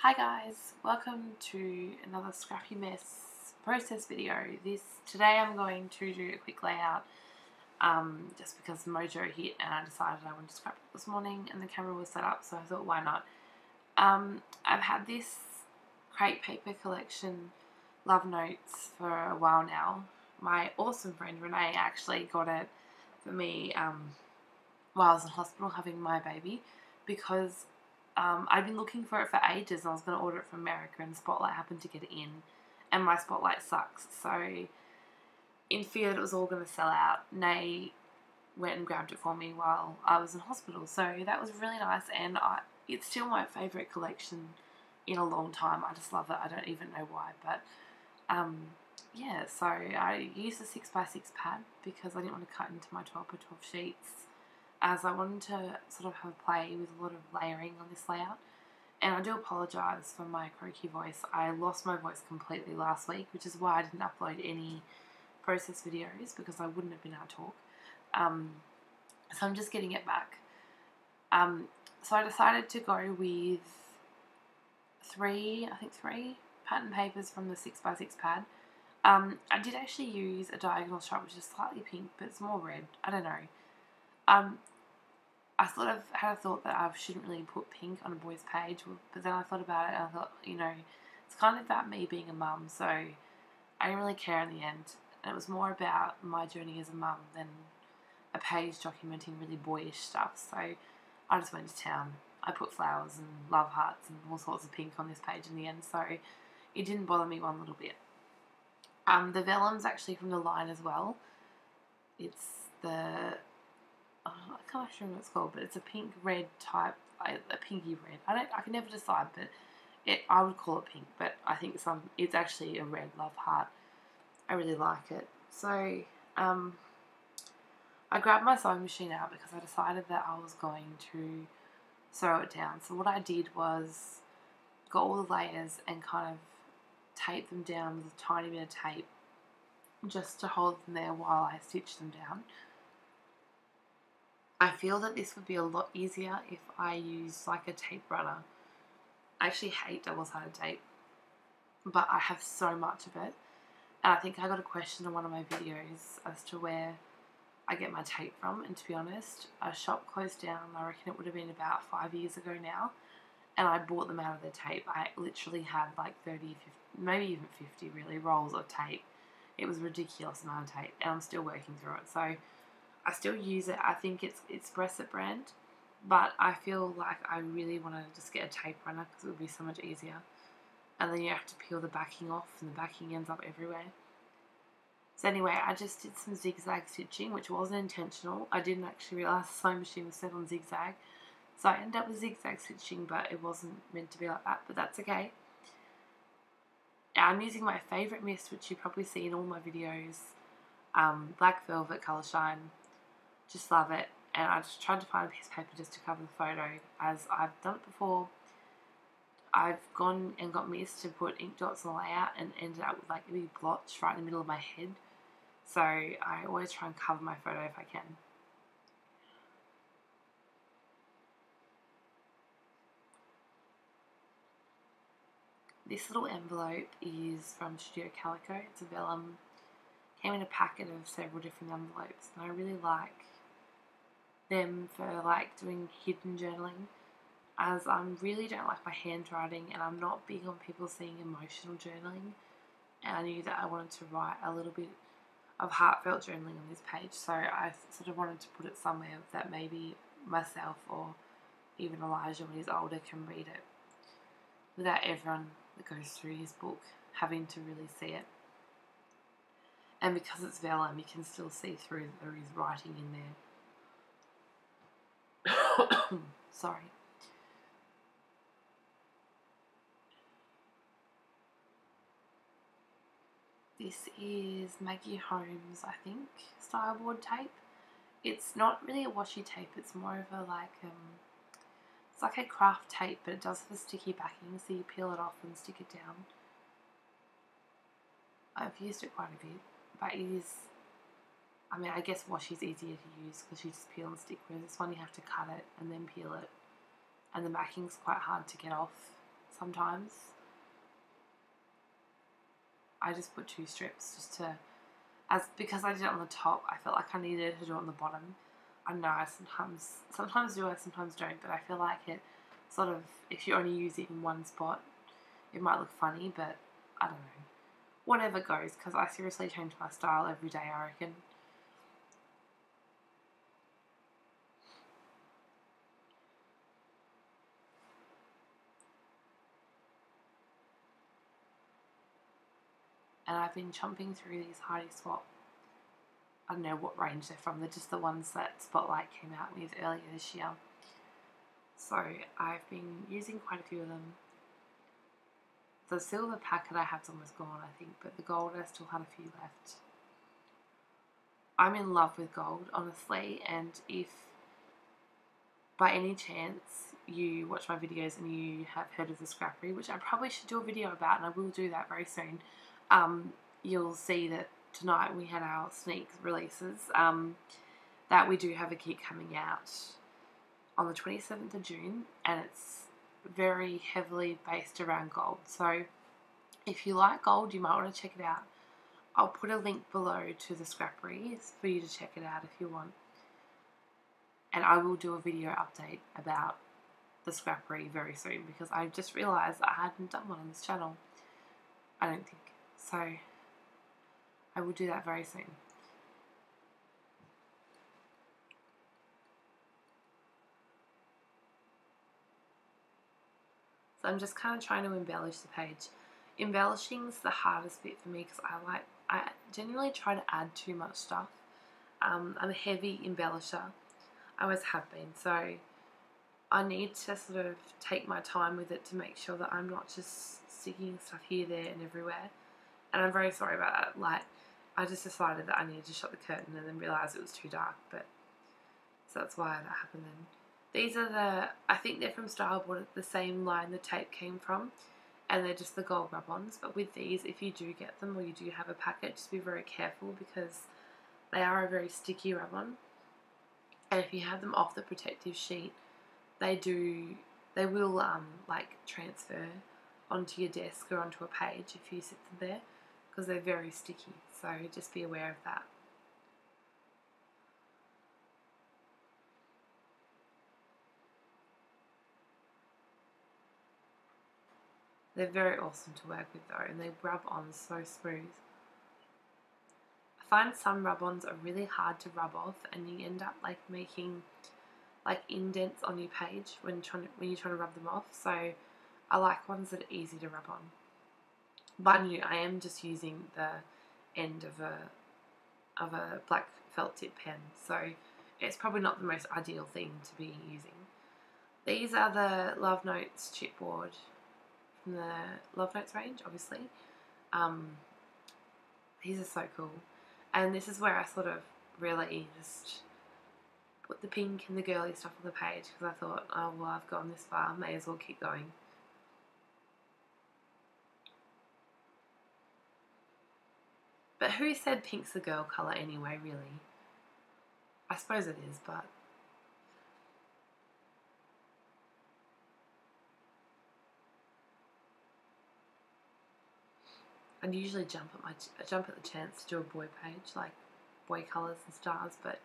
Hi guys, welcome to another Scrappy Mess process video. Today I'm going to do a quick layout just because Mojo hit and I decided I wanted to scrap it this morning and the camera was set up, so I thought why not. I've had this crepe paper collection Love Notes for a while now. My awesome friend Renee actually got it for me while I was in hospital having my baby because I'd been looking for it for ages and I was going to order it from America and Spotlight happened to get it in and my Spotlight sucks. So in fear that it was all going to sell out, Nay went and grabbed it for me while I was in hospital. So that was really nice and it's still my favourite collection in a long time. I just love it. I don't even know why. But yeah, so I used a 6x6 pad because I didn't want to cut into my 12x12 sheets, as I wanted to sort of have a play with a lot of layering on this layout. And I do apologise for my croaky voice. I lost my voice completely last week, which is why I didn't upload any process videos, because I wouldn't have been able to talk. So I'm just getting it back. So I decided to go with three pattern papers from the 6x6 pad. I did actually use a diagonal stripe, which is slightly pink, but it's more red. I don't know. I sort of had a thought that I shouldn't really put pink on a boy's page, but then I thought about it and I thought, it's kind of about me being a mum, so I didn't really care in the end. And it was more about my journey as a mum than a page documenting really boyish stuff, so I just went to town. I put flowers and love hearts and all sorts of pink on this page in the end, so it didn't bother me one little bit. The vellum's actually from the line as well. It's the I can't actually remember what it's called, but it's a pink red type, a pinky red. I can never decide, but I would call it pink, but I think it's actually a red love heart. I really like it. So I grabbed my sewing machine out because I decided that I was going to sew it down. So what I did was got all the layers and kind of taped them down with a tiny bit of tape just to hold them there while I stitched them down. I feel that this would be a lot easier if I used like a tape runner. I actually hate double-sided tape, but I have so much of it. And I think I got a question in one of my videos as to where I get my tape from. And to be honest, a shop closed down, I reckon it would have been about 5 years ago now. And I bought them out of their tape. I literally had like 30, 50, maybe even 50 really, rolls of tape. It was a ridiculous amount of tape and I'm still working through it. So I still use it. I think it's Bresset brand, but I feel like I really want to just get a tape runner because it would be so much easier. And then you have to peel the backing off and the backing ends up everywhere. So anyway, I just did some zigzag stitching, which wasn't intentional. I didn't actually realise the sewing machine was set on zigzag. So I ended up with zigzag stitching, but it wasn't meant to be like that, but that's okay. I'm using my favourite mist, which you probably see in all my videos, Black Velvet Colour Shine. Just love it, and I just tried to find a piece of paper just to cover the photo, as I've done it before. I've gone and got mist to put ink dots on the layout and ended up with like a big blotch right in the middle of my head. So I always try and cover my photo if I can. This little envelope is from Studio Calico. It's a vellum. Came in a packet of several different envelopes, and I really like them for like doing hidden journaling, as I really don't like my handwriting and I'm not big on people seeing emotional journaling, and I knew that I wanted to write a little bit of heartfelt journaling on this page, so I sort of wanted to put it somewhere that maybe myself or even Elijah when he's older can read it without everyone that goes through his book having to really see it. And because it's vellum, you can still see through that there is writing in there. Sorry. This is Maggie Holmes, I think, style board tape. It's not really a washi tape, it's more of a it's like a craft tape, but it does have a sticky backing, so you peel it off and stick it down. I've used it quite a bit, but it is, I guess washi's easier to use because you just peel and stick, whereas this one you have to cut it and then peel it, and the backing's quite hard to get off, sometimes. I just put 2 strips just to, because I did it on the top, I felt like I needed to do it on the bottom. I know I sometimes do, I sometimes don't, but I feel like it sort of, if you only use it in one spot, it might look funny, but I don't know. Whatever goes, because I seriously change my style every day, I reckon. And I've been chomping through these Heidi Swapp. I don't know what range they're from. They're just the ones that Spotlight came out with earlier this year. So I've been using quite a few of them. The silver packet I have's almost gone, I think, but the gold I still had a few left. I'm in love with gold, honestly, and if by any chance you watch my videos and you have heard of the Scrappery, which I probably should do a video about, and I will do that very soon, you'll see that tonight we had our sneak releases, that we do have a kit coming out on the 27th of June, and it's very heavily based around gold. So if you like gold, you might want to check it out. I'll put a link below to the Scrappery for you to check it out if you want. And I will do a video update about the Scrappery very soon, because I just realised I hadn't done one on this channel. I don't think. So I will do that very soon. So I'm just kind of trying to embellish the page. Embellishing's the hardest bit for me, because I genuinely try to add too much stuff. I'm a heavy embellisher. I always have been. So I need to sort of take my time with it to make sure that I'm not just sticking stuff here, there and everywhere. And I'm very sorry about that. Like, I just decided that I needed to shut the curtain and then realised it was too dark. But so that's why that happened then. These are I think they're from Styleboard, the same line the tape came from, and they're just the gold rub-ons. But with these, if you do get them or you do have a packet, just be very careful, because they are a very sticky rub-on. And if you have them off the protective sheet, they will like transfer onto your desk or onto a page if you sit them there, because they're very sticky. So just be aware of that. They're very awesome to work with though, and they rub on so smooth. I find some rub-ons are really hard to rub off, and you end up like making like indents on your page when you're trying to rub them off. So I like ones that are easy to rub on. But I am just using the end of a black felt tip pen, so it's probably not the most ideal thing to be using. These are the Love Notes chipboard from the Love Notes range, obviously. These are so cool, and this is where I sort of really just put the pink and the girly stuff on the page, because I thought, oh well, I've gone this far, may as well keep going. But who said pink's the girl colour anyway, really? I suppose it is, but I'd usually jump at the chance to do a boy page, like boy colours and stars, but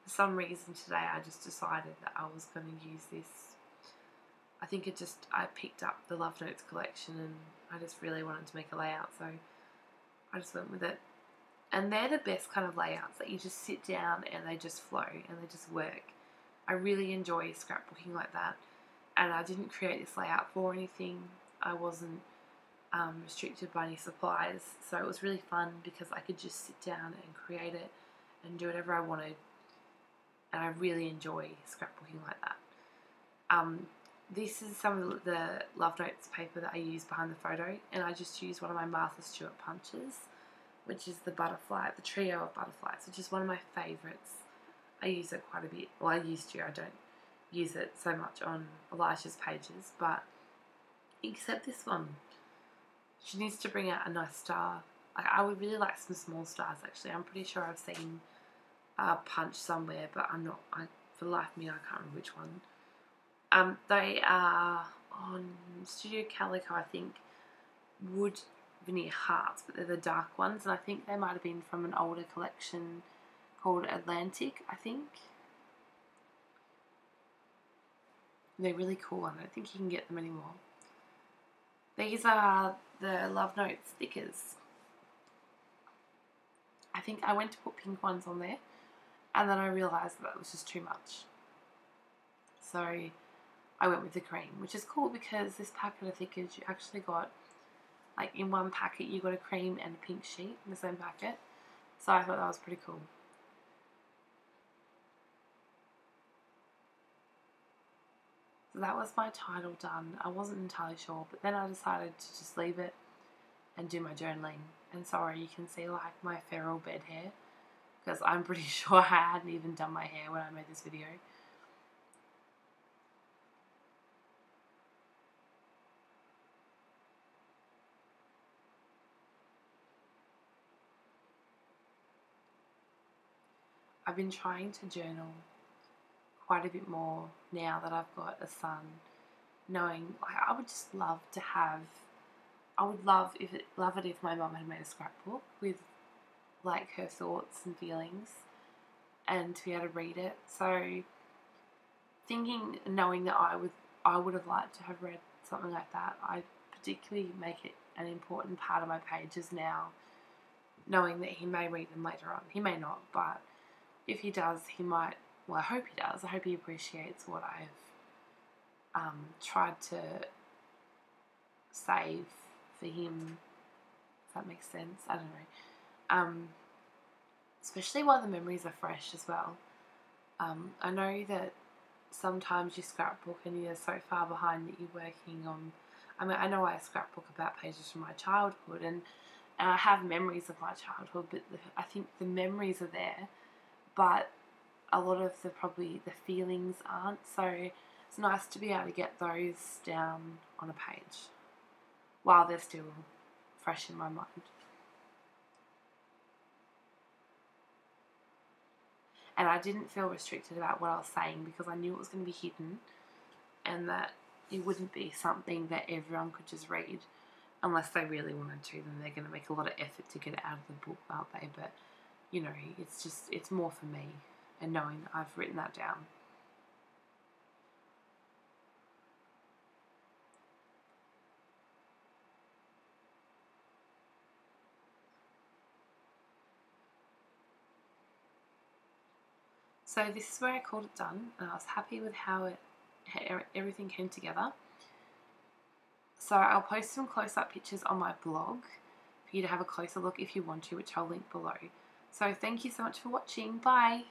for some reason today I just decided that I was going to use this. I think I picked up the Love Notes collection and I just really wanted to make a layout, so I just went with it. And they're the best kind of layouts, that you just sit down and they just flow and they just work. I really enjoy scrapbooking like that, and I didn't create this layout for anything. I wasn't restricted by any supplies, so it was really fun because I could just sit down and create it and do whatever I wanted, and I really enjoy scrapbooking like that. This is some of the Love Notes paper that I use behind the photo, and I just used one of my Martha Stewart punches, which is the butterfly, the trio of butterflies, which is one of my favourites. I use it quite a bit. Well, I used to. I don't use it so much on Elijah's pages, but except this one. She needs to bring out a nice star. Like, I would really like some small stars, actually. I'm pretty sure I've seen a punch somewhere, but for the life of me, I can't remember which one. They are, oh, on Studio Calico, I think, wood veneer hearts, but they're the dark ones, and I think they might have been from an older collection called Atlantic, I think. They're really cool, and I don't think you can get them anymore. These are the Love Note stickers. I think I went to put pink ones on there, and then I realised that was just too much. So I went with the cream, which is cool because this packet of stickers you actually got, like in one packet you got a cream and a pink sheet in the same packet. So I thought that was pretty cool. So that was my title done. I wasn't entirely sure, but then I decided to just leave it and do my journaling. And sorry, you can see like my feral bed hair, because I'm pretty sure I hadn't even done my hair when I made this video. I've been trying to journal quite a bit more now that I've got a son, knowing like I would just love to have, I would love it if my mum had made a scrapbook with like her thoughts and feelings and to be able to read it. So thinking, knowing that I would have liked to have read something like that, I particularly make it an important part of my pages now, knowing that he may read them later on. He may not, but if he does, he might. Well, I hope he does. I hope he appreciates what I've tried to save for him. If that makes sense. I don't know. Especially while the memories are fresh as well. I know that sometimes you scrapbook and you're so far behind that you're working on. I mean, I know I scrapbook about pages from my childhood, and I have memories of my childhood, but I think the memories are there, but a lot of the feelings aren't. So it's nice to be able to get those down on a page while they're still fresh in my mind. And I didn't feel restricted about what I was saying because I knew it was going to be hidden and that it wouldn't be something that everyone could just read unless they really wanted to. Then they're going to make a lot of effort to get it out of the book, aren't they? But, you know, it's more for me and knowing that I've written that down. So this is where I called it done, and I was happy with how everything came together. So I'll post some close-up pictures on my blog for you to have a closer look if you want to, which I'll link below. So thank you so much for watching. Bye!